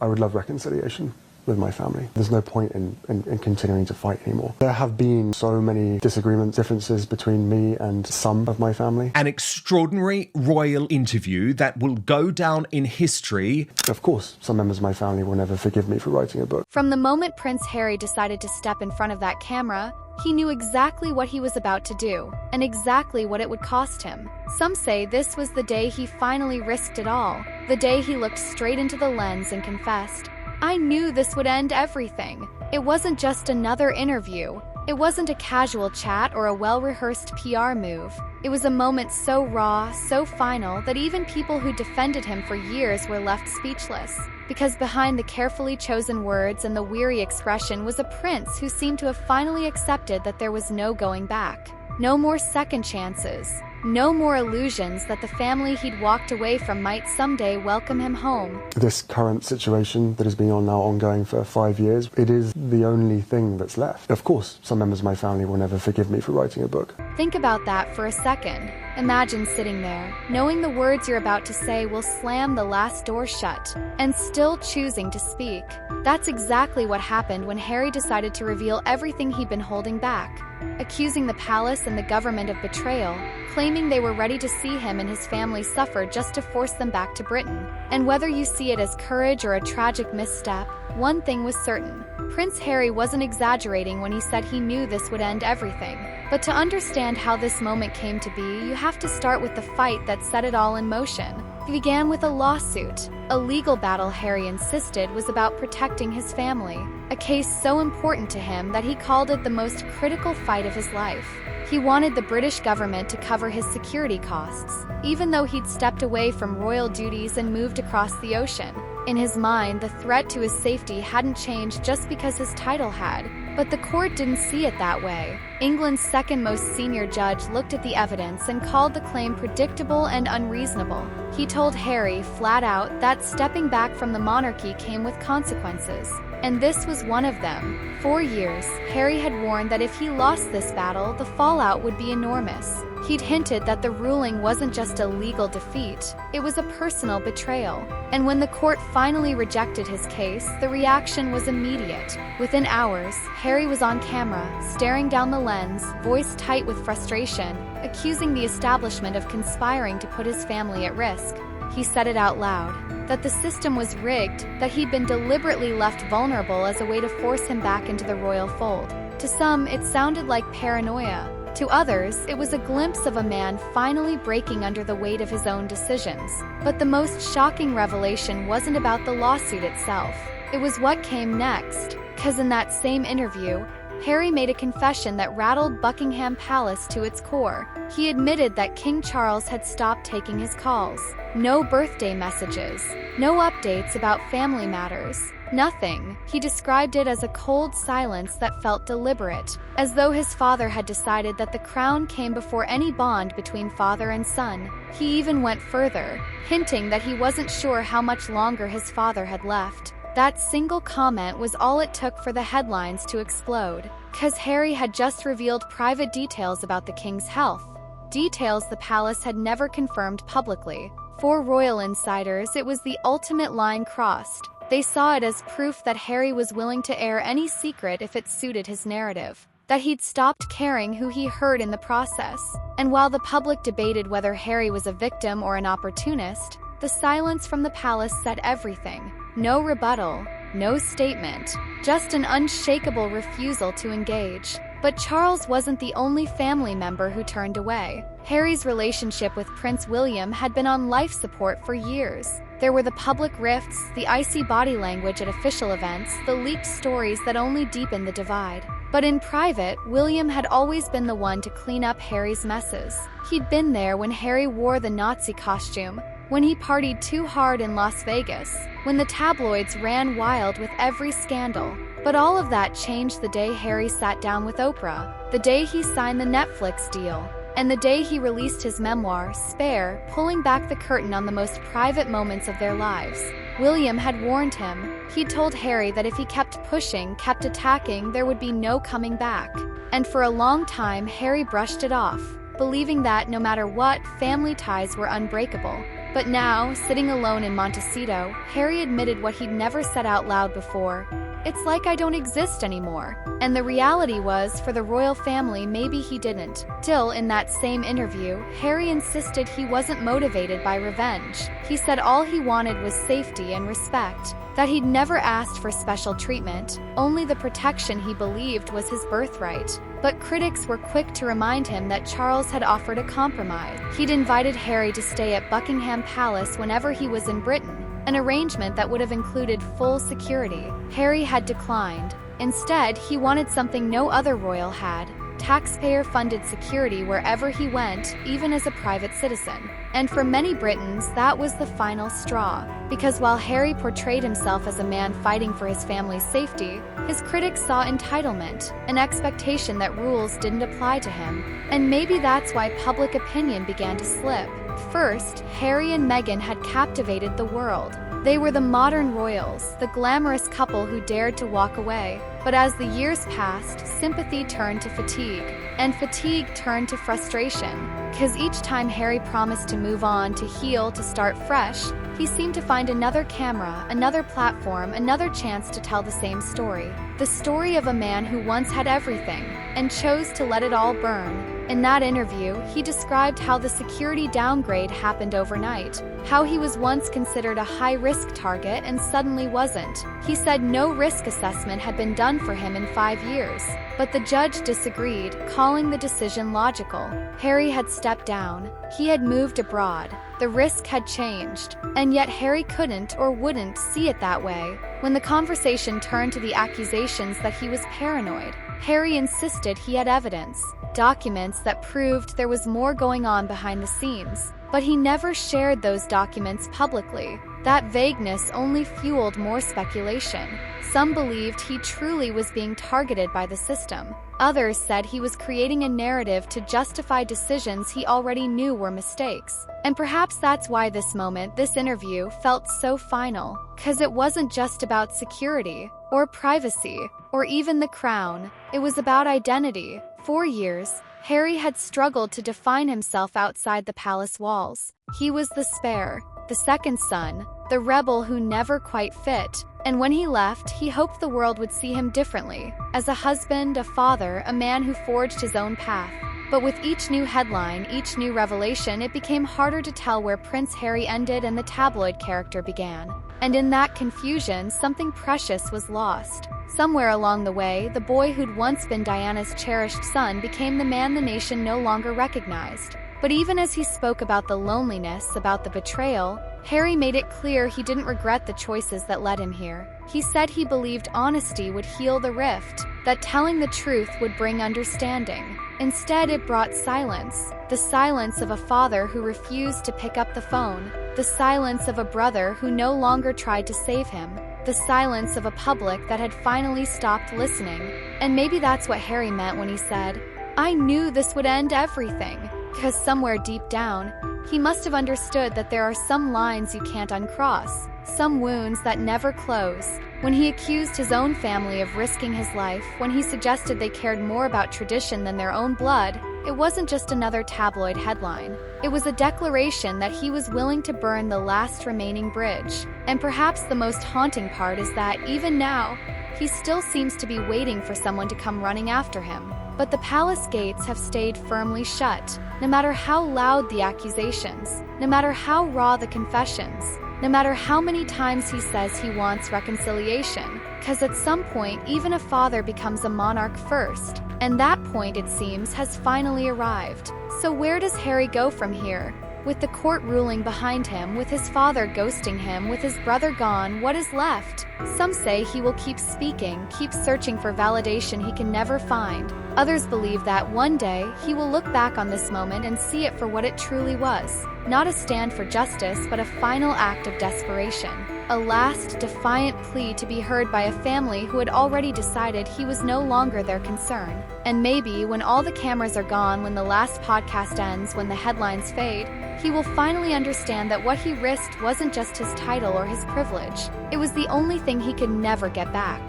I would love reconciliation with my family. There's no point in continuing to fight anymore. There have been so many disagreements, differences between me and some of my family. An extraordinary royal interview that will go down in history. Of course, some members of my family will never forgive me for writing a book. From the moment Prince Harry decided to step in front of that camera, he knew exactly what he was about to do, and exactly what it would cost him. Some say this was the day he finally risked it all, the day he looked straight into the lens and confessed, "I knew this would end everything." It wasn't just another interview. It wasn't a casual chat or a well-rehearsed PR move. It was a moment so raw, so final, that even people who defended him for years were left speechless. Because behind the carefully chosen words and the weary expression was a prince who seemed to have finally accepted that there was no going back. No more second chances. No more illusions that the family he'd walked away from might someday welcome him home. This current situation that has been ongoing for 5 years, it is the only thing that's left. Of course, some members of my family will never forgive me for writing a book. Think about that for a second. Imagine sitting there, knowing the words you're about to say will slam the last door shut, and still choosing to speak. That's exactly what happened when Harry decided to reveal everything he'd been holding back, accusing the palace and the government of betrayal, claiming they were ready to see him and his family suffer just to force them back to Britain. And whether you see it as courage or a tragic misstep, one thing was certain. Prince Harry wasn't exaggerating when he said he knew this would end everything. But to understand how this moment came to be, you have to start with the fight that set it all in motion. It began with a lawsuit, a legal battle Harry insisted was about protecting his family, a case so important to him that he called it the most critical fight of his life. He wanted the British government to cover his security costs, even though he'd stepped away from royal duties and moved across the ocean. In his mind, the threat to his safety hadn't changed just because his title had, but the court didn't see it that way. England's second most senior judge looked at the evidence and called the claim predictable and unreasonable. He told Harry flat out that stepping back from the monarchy came with consequences. And this was one of them. For years, Harry had warned that if he lost this battle, the fallout would be enormous. He'd hinted that the ruling wasn't just a legal defeat, it was a personal betrayal. And when the court finally rejected his case, the reaction was immediate. Within hours, Harry was on camera, staring down the lens, voice tight with frustration, accusing the establishment of conspiring to put his family at risk. He said it out loud, that the system was rigged, that he'd been deliberately left vulnerable as a way to force him back into the royal fold. To some, it sounded like paranoia. To others, it was a glimpse of a man finally breaking under the weight of his own decisions. But the most shocking revelation wasn't about the lawsuit itself. It was what came next, because in that same interview, Harry made a confession that rattled Buckingham Palace to its core. He admitted that King Charles had stopped taking his calls. No birthday messages. No updates about family matters. Nothing. He described it as a cold silence that felt deliberate, as though his father had decided that the crown came before any bond between father and son. He even went further, hinting that he wasn't sure how much longer his father had left. That single comment was all it took for the headlines to explode, because Harry had just revealed private details about the king's health, details the palace had never confirmed publicly. For royal insiders, it was the ultimate line crossed. They saw it as proof that Harry was willing to air any secret if it suited his narrative, that he'd stopped caring who he hurt in the process. And while the public debated whether Harry was a victim or an opportunist, the silence from the palace said everything. No rebuttal, no statement, just an unshakable refusal to engage. But Charles wasn't the only family member who turned away. Harry's relationship with Prince William had been on life support for years. There were the public rifts, the icy body language at official events, the leaked stories that only deepened the divide. But in private, William had always been the one to clean up Harry's messes. He'd been there when Harry wore the Nazi costume, when he partied too hard in Las Vegas, when the tabloids ran wild with every scandal. But all of that changed the day Harry sat down with Oprah, the day he signed the Netflix deal, and the day he released his memoir, Spare, pulling back the curtain on the most private moments of their lives. William had warned him. He'd told Harry that if he kept pushing, kept attacking, there would be no coming back. And for a long time, Harry brushed it off, believing that, no matter what, family ties were unbreakable. But now, sitting alone in Montecito, Harry admitted what he'd never said out loud before. "It's like I don't exist anymore." And the reality was, for the royal family, maybe he didn't. Still, in that same interview, Harry insisted he wasn't motivated by revenge. He said all he wanted was safety and respect, that he'd never asked for special treatment, only the protection he believed was his birthright. But critics were quick to remind him that Charles had offered a compromise. He'd invited Harry to stay at Buckingham Palace whenever he was in Britain, an arrangement that would have included full security. Harry had declined. Instead, he wanted something no other royal had: taxpayer-funded security wherever he went, even as a private citizen. And for many Britons, that was the final straw. Because while Harry portrayed himself as a man fighting for his family's safety, his critics saw entitlement, an expectation that rules didn't apply to him. And maybe that's why public opinion began to slip. First, Harry and Meghan had captivated the world. They were the modern royals, the glamorous couple who dared to walk away. But as the years passed, sympathy turned to fatigue, and fatigue turned to frustration. Because each time Harry promised to move on, to heal, to start fresh, he seemed to find another camera, another platform, another chance to tell the same story. The story of a man who once had everything, and chose to let it all burn. In that interview, he described how the security downgrade happened overnight, how he was once considered a high-risk target and suddenly wasn't. He said no risk assessment had been done for him in 5 years. But the judge disagreed, calling the decision logical. Harry had stepped down. He had moved abroad. The risk had changed. And yet Harry couldn't or wouldn't see it that way. When the conversation turned to the accusations that he was paranoid, Harry insisted he had evidence, documents that proved there was more going on behind the scenes. But he never shared those documents publicly. That vagueness only fueled more speculation. Some believed he truly was being targeted by the system. Others said he was creating a narrative to justify decisions he already knew were mistakes. And perhaps that's why this moment, this interview, felt so final. 'Cause it wasn't just about security, or privacy, or even the crown. It was about identity. For years, Harry had struggled to define himself outside the palace walls. He was the spare, the second son, the rebel who never quite fit. And when he left, he hoped the world would see him differently, as a husband, a father, a man who forged his own path. But with each new headline, each new revelation, it became harder to tell where Prince Harry ended and the tabloid character began. And in that confusion, something precious was lost. Somewhere along the way, the boy who'd once been Diana's cherished son became the man the nation no longer recognized. But even as he spoke about the loneliness, about the betrayal, Harry made it clear he didn't regret the choices that led him here. He said he believed honesty would heal the rift, that telling the truth would bring understanding. Instead, it brought silence. The silence of a father who refused to pick up the phone. The silence of a brother who no longer tried to save him. The silence of a public that had finally stopped listening. And maybe that's what Harry meant when he said, "I knew this would end everything." Because somewhere deep down, he must have understood that there are some lines you can't uncross, some wounds that never close. When he accused his own family of risking his life, when he suggested they cared more about tradition than their own blood, it wasn't just another tabloid headline. It was a declaration that he was willing to burn the last remaining bridge. And perhaps the most haunting part is that, even now, he still seems to be waiting for someone to come running after him. But the palace gates have stayed firmly shut, no matter how loud the accusations, no matter how raw the confessions, no matter how many times he says he wants reconciliation. Because at some point, even a father becomes a monarch first. And that point, it seems, has finally arrived. So where does Harry go from here? With the court ruling behind him, with his father ghosting him, with his brother gone, what is left? Some say he will keep speaking, keep searching for validation he can never find. Others believe that one day, he will look back on this moment and see it for what it truly was. Not a stand for justice, but a final act of desperation. A last, defiant plea to be heard by a family who had already decided he was no longer their concern. And maybe, when all the cameras are gone, when the last podcast ends, when the headlines fade, he will finally understand that what he risked wasn't just his title or his privilege. It was the only thing he could never get back.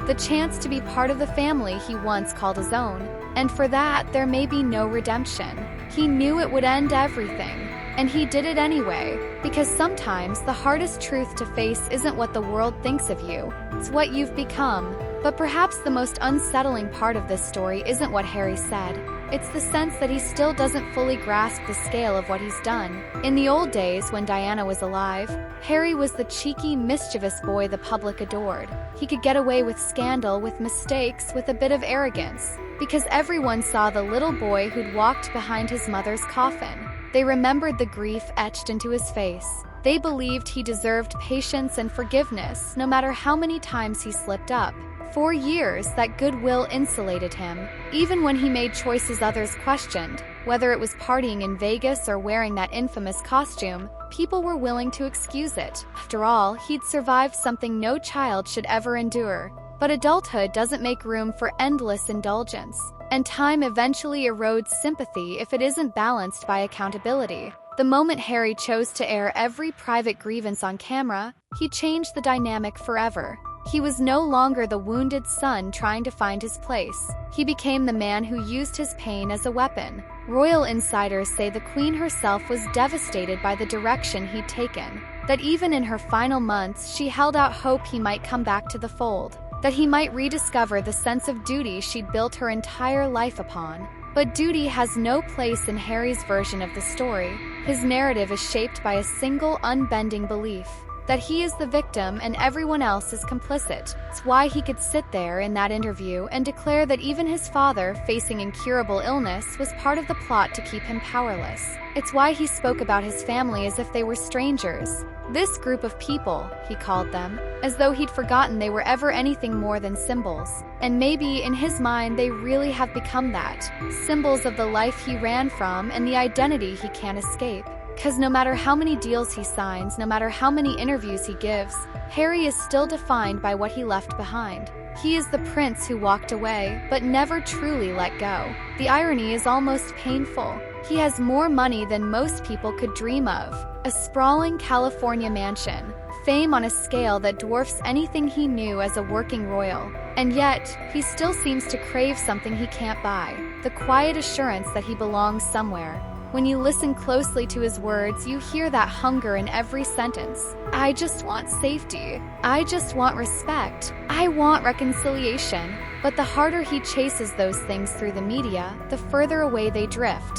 The chance to be part of the family he once called his own. And for that, there may be no redemption. He knew it would end everything. And he did it anyway, because sometimes the hardest truth to face isn't what the world thinks of you, it's what you've become. But perhaps the most unsettling part of this story isn't what Harry said. It's the sense that he still doesn't fully grasp the scale of what he's done. In the old days, when Diana was alive, Harry was the cheeky, mischievous boy the public adored. He could get away with scandal, with mistakes, with a bit of arrogance, because everyone saw the little boy who'd walked behind his mother's coffin. They remembered the grief etched into his face. They believed he deserved patience and forgiveness, no matter how many times he slipped up. For years, that goodwill insulated him, even when he made choices others questioned. Whether it was partying in Vegas or wearing that infamous costume, people were willing to excuse it. After all, he'd survived something no child should ever endure. But adulthood doesn't make room for endless indulgence, and time eventually erodes sympathy if it isn't balanced by accountability. The moment Harry chose to air every private grievance on camera, he changed the dynamic forever. He was no longer the wounded son trying to find his place. He became the man who used his pain as a weapon. Royal insiders say the Queen herself was devastated by the direction he'd taken, that even in her final months she held out hope he might come back to the fold, that he might rediscover the sense of duty she'd built her entire life upon. But duty has no place in Harry's version of the story. His narrative is shaped by a single unbending belief: that he is the victim and everyone else is complicit. It's why he could sit there in that interview and declare that even his father, facing incurable illness, was part of the plot to keep him powerless. It's why he spoke about his family as if they were strangers. This group of people, he called them, as though he'd forgotten they were ever anything more than symbols. And maybe, in his mind, they really have become that. Symbols of the life he ran from and the identity he can't escape. Because no matter how many deals he signs, no matter how many interviews he gives, Harry is still defined by what he left behind. He is the prince who walked away, but never truly let go. The irony is almost painful. He has more money than most people could dream of. A sprawling California mansion, fame on a scale that dwarfs anything he knew as a working royal. And yet, he still seems to crave something he can't buy: the quiet assurance that he belongs somewhere. When you listen closely to his words, you hear that hunger in every sentence. I just want safety. I just want respect. I want reconciliation. But the harder he chases those things through the media, the further away they drift.